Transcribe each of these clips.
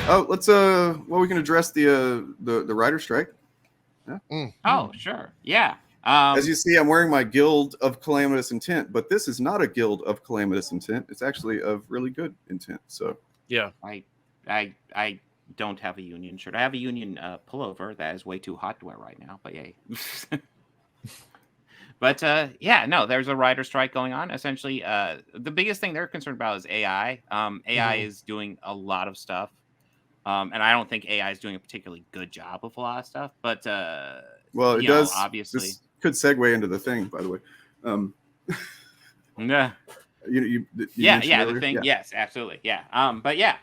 Oh, let's well, we can address the writer strike. Yeah. Oh, sure. Yeah. As you see, I'm wearing my Guild of Calamitous Intent, but this is not a Guild of Calamitous Intent. It's actually of really good intent. So yeah, I don't have a Union shirt. I have a Union pullover that is way too hot to wear right now. But yay. But yeah, no, there's a writer strike going on. Essentially, the biggest thing they're concerned about is AI. AI is doing a lot of stuff. And I don't think AI is doing a particularly good job of a lot of stuff. But well, it does. Obviously, this could segue into the thing, by the way. Yeah. You yeah, earlier? the thing. Yeah. Yes, absolutely. Yeah. But yeah.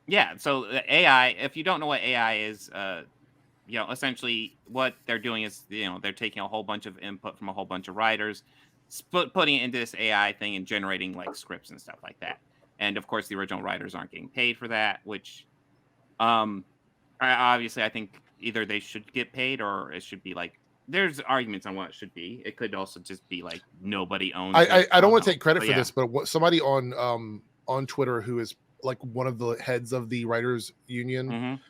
Yeah. So the AI, if you don't know what AI is, essentially what they're doing is, they're taking a whole bunch of input from a whole bunch of writers, putting it into this AI thing and generating like scripts and stuff like that. And of course, the original writers aren't getting paid for that, which, obviously, I think either they should get paid or it should be like, there's arguments on what it should be. It could also just be like nobody owns it. I don't want to take credit for yeah. this, but somebody on Twitter who is like one of the heads of the writers union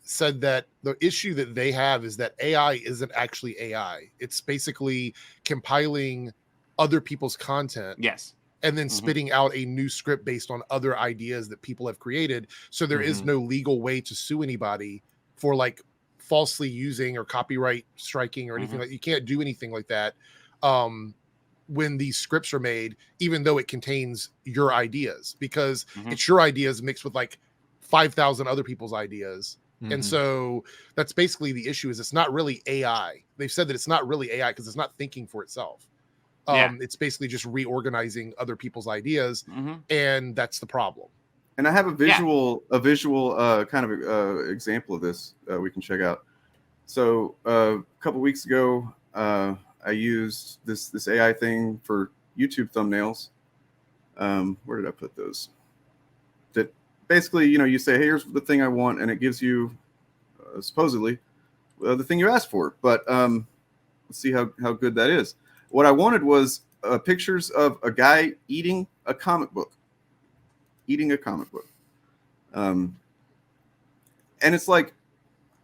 said that the issue that they have is that AI isn't actually AI. It's basically compiling other people's content. Yes. And then spitting out a new script based on other ideas that people have created. So there is no legal way to sue anybody for like falsely using or copyright striking or anything like that. You can't do anything like that when these scripts are made, even though it contains your ideas, because it's your ideas mixed with like 5,000 other people's ideas. And so that's basically the issue, is it's not really AI. They've said that it's not really AI because it's not thinking for itself. It's basically just reorganizing other people's ideas, and that's the problem. And I have a visual kind of example of this we can check out. So a couple weeks ago, I used this AI thing for YouTube thumbnails. Where did I put those? That basically, you say, hey, here's the thing I want, and it gives you supposedly the thing you asked for. But let's see how good that is. What I wanted was pictures of a guy eating a comic book. And it's like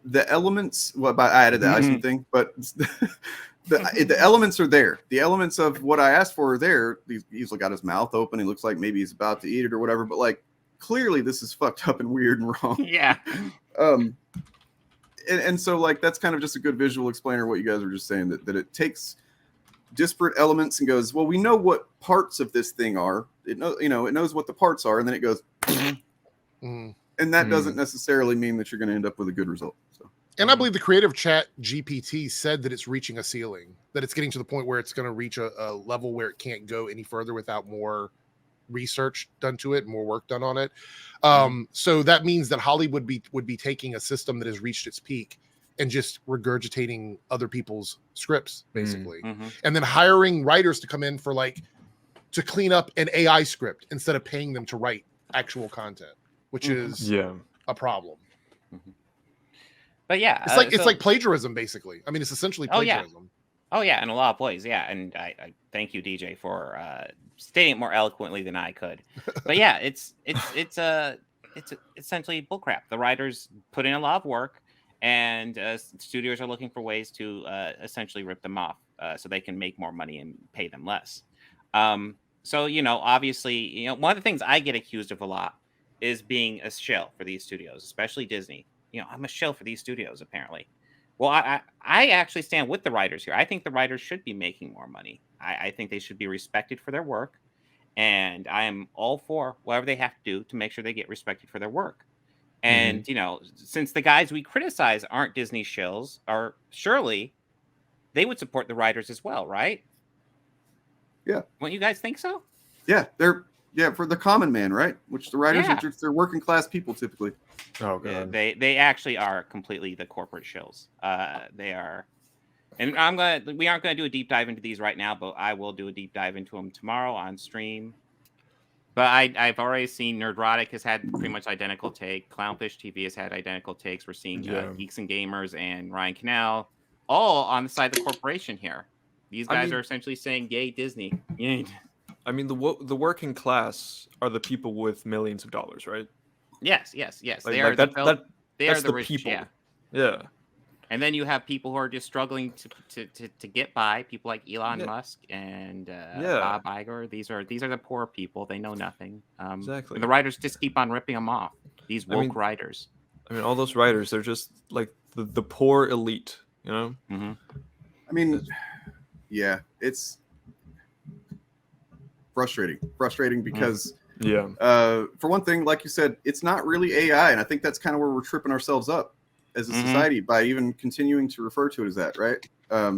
the elements. Well, I added the icing thing, but the elements are there. The elements of what I asked for are there. He's got his mouth open. He looks like maybe he's about to eat it or whatever. But like clearly, this is fucked up and weird and wrong. Yeah. And so like that's kind of just a good visual explainer of what you guys were just saying, that it takes disparate elements and goes, well, we know what parts of this thing are. It knows what the parts are, and then it goes, and that doesn't necessarily mean that you're going to end up with a good result. So. And I believe the creative chat GPT said that it's reaching a ceiling, that it's getting to the point where it's going to reach a level where it can't go any further without more research done to it, more work done on it. So that means that Hollywood would be taking a system that has reached its peak and just regurgitating other people's scripts, basically. And then hiring writers to come in to clean up an AI script instead of paying them to write actual content, which is a problem. But yeah, it's like plagiarism, basically. I mean, it's essentially plagiarism. Oh yeah, in a lot of ways, yeah. And I thank you, DJ, for stating it more eloquently than I could. But yeah, it's essentially bullcrap. The writers put in a lot of work, and studios are looking for ways to essentially rip them off so they can make more money and pay them less. So obviously, one of the things I get accused of a lot is being a shill for these studios, especially Disney. I'm a shill for these studios, apparently. Well, I actually stand with the writers here. I think the writers should be making more money. I think they should be respected for their work. And I am all for whatever they have to do to make sure they get respected for their work. And, since the guys we criticize aren't Disney shills, or surely they would support the writers as well, right? Yeah. Wouldn't you guys think so? Yeah, they're for the common man, right? Which the writers are just, they're working class people typically. Oh god. Yeah, they actually are completely the corporate shills. They are, and we aren't gonna do a deep dive into these right now, but I will do a deep dive into them tomorrow on stream. But I've already seen Nerdrotic has had pretty much identical take. Clownfish TV has had identical takes. We're seeing Geeks and Gamers and Ryan Canal all on the side of the corporation here. These guys are essentially saying, "Yay, Disney!" Yay. I mean, the working class are the people with millions of dollars, right? Yes. Like, They are that they are that's the the rich. people. Yeah. Yeah. And then you have people who are just struggling to get by. People like Elon Yeah. Musk and Yeah. Bob Iger. These are the poor people. They know nothing. Exactly. And the writers just keep on ripping them off. These I woke mean- writers. I mean, all those writers, they're just like the poor elite, you know? Mm-hmm. I mean, yeah, it's frustrating because Yeah. for one thing, like you said, it's not really AI, and I think that's kind of where we're tripping ourselves up as a society by even continuing to refer to it as that, right?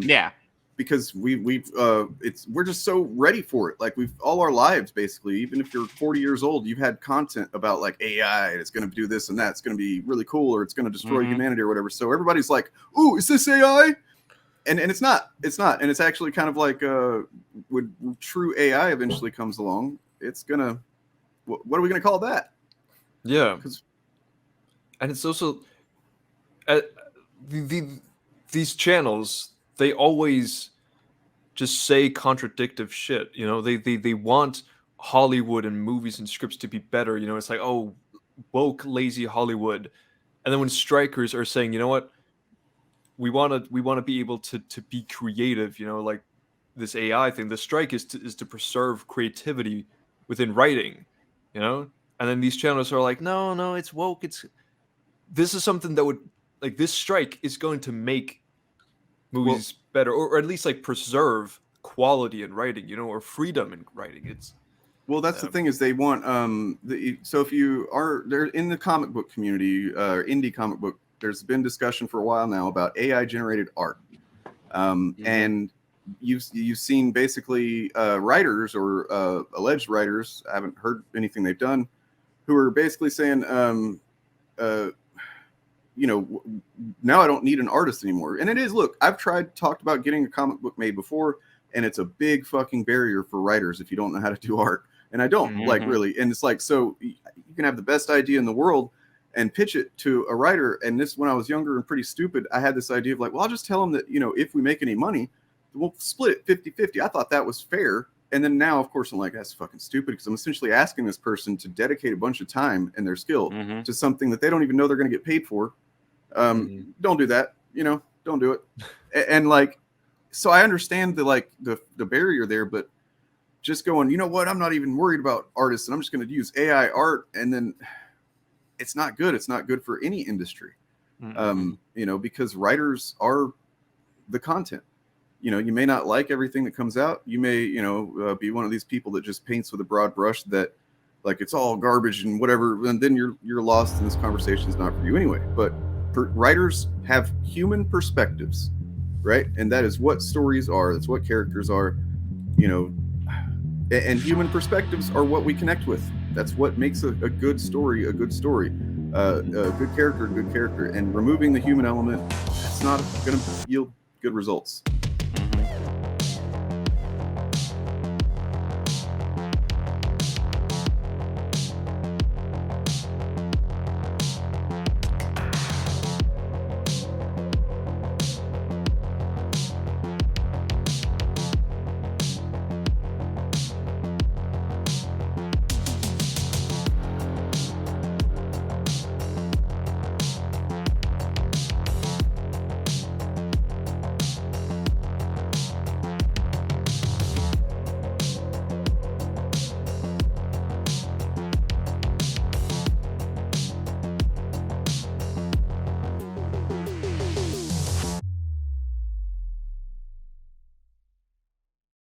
Yeah. Because we're just so ready for it. Like, we've all our lives, basically, even if you're 40 years old, you've had content about like AI and it's going to do this and that, it's going to be really cool, or it's going to destroy humanity or whatever. So everybody's like, ooh, is this AI? And it's not, and it's actually kind of like when true AI eventually comes along, it's gonna, what are we gonna call that? Yeah. And it's also these channels, they always just say contradictive shit, you know. They want Hollywood and movies and scripts to be better, you know. It's like, oh, woke lazy Hollywood. And then when strikers are saying, you know what, we want to be able to be creative, you know, like this AI thing, the strike is to preserve creativity within writing, you know. And then these channels are like, no, it's woke, this is something that would, like, this strike is going to make movies better, or at least like preserve quality in writing, you know, or freedom in writing. It's that's the thing, is they want so if you are there in the comic book community, indie comic book, there's been discussion for a while now about AI generated art, and you've seen basically writers or alleged writers, I haven't heard anything they've done, who are basically saying you know, now I don't need an artist anymore. And it is, look, I've talked about getting a comic book made before, and it's a big fucking barrier for writers if you don't know how to do art. And I don't like really. And it's like, so you can have the best idea in the world and pitch it to a writer. And this, when I was younger and pretty stupid, I had this idea of like, well, I'll just tell them that, you know, if we make any money, we'll split it 50-50. I thought that was fair. And then now, of course, I'm like, that's fucking stupid, because I'm essentially asking this person to dedicate a bunch of time and their skill to something that they don't even know they're going to get paid for. Don't do that, you know, don't do it. And like, so I understand the barrier there, but just going, you know what, I'm not even worried about artists, and I'm just going to use AI art, and then it's not good. It's not good for any industry, you know, because writers are the content. You know, you may not like everything that comes out. You may, you know, be one of these people that just paints with a broad brush that, like, it's all garbage and whatever, and then you're lost, and this conversation is not for you anyway. But writers have human perspectives, right? And that is what stories are. That's what characters are, you know, and human perspectives are what we connect with. That's what makes a good story a good story. A good character, and removing the human element, that's not going to yield good results.